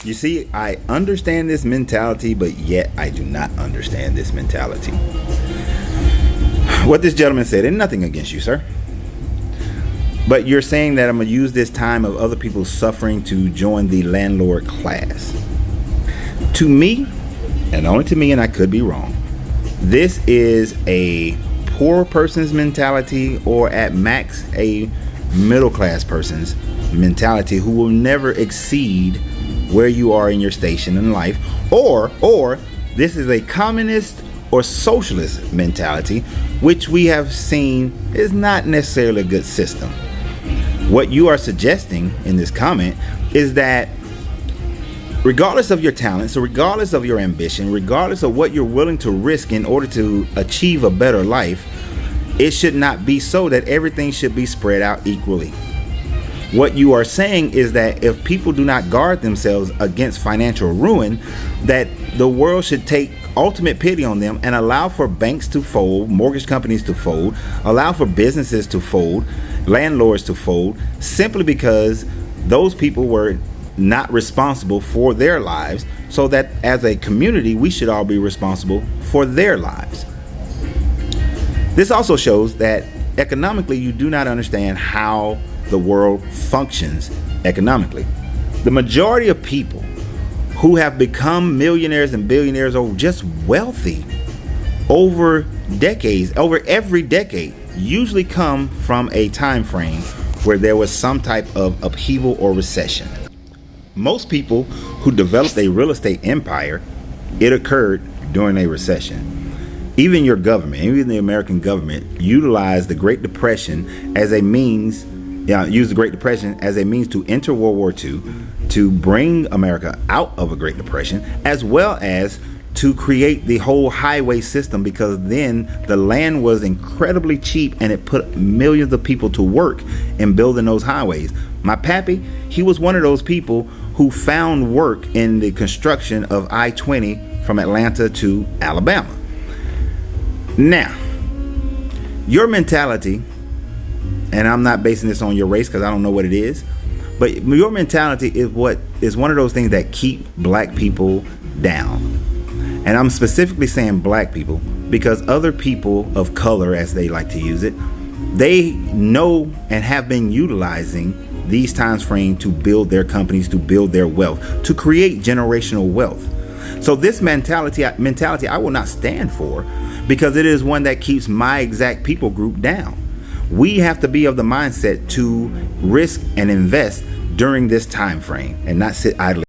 You see, I understand this mentality, but yet I do not understand this mentality. What this gentleman said, and nothing against you, sir, but you're saying that I'm going to use this time of other people's suffering to join the landlord class. To me, and only to me, and I could be wrong, this is a poor person's mentality, or at max a middle class person's mentality, who will never exceed where you are in your station in life, or this is a communist or socialist mentality, which we have seen is not necessarily a good system. What you are suggesting in this comment is that regardless of your talents, regardless of your ambition, regardless of what you're willing to risk in order to achieve a better life, it should not be so that everything should be spread out equally. What you are saying is that if people do not guard themselves against financial ruin, that the world should take ultimate pity on them and allow for banks to fold, mortgage companies to fold, allow for businesses to fold, landlords to fold, simply because those people were not responsible for their lives, so that as a community we should all be responsible for their lives. This also shows that economically you do not understand how the world functions economically. The majority of people who have become millionaires and billionaires, or just wealthy over decades, over every decade, usually come from a time frame where there was some type of upheaval or recession. Most people who developed a real estate empire, it occurred during a recession. Even your government, even the American government, utilized the Great Depression as a means, used the Great Depression as a means to enter World War II, to bring America out of a Great Depression, as well as to create the whole highway system, because then the land was incredibly cheap and it put millions of people to work in building those highways. My pappy, he was one of those people who found work in the construction of I-20 from Atlanta to Alabama. Now, your mentality, and I'm not basing this on your race because I don't know what it is, but your mentality is what is one of those things that keep black people down. And I'm specifically saying black people because other people of color, as they like to use it, they know and have been utilizing these times frame to build their companies, to build their wealth, to create generational wealth. So this mentality I will not stand for, because it is one that keeps my exact people group down. We have to be of the mindset to risk and invest during this time frame and not sit idly.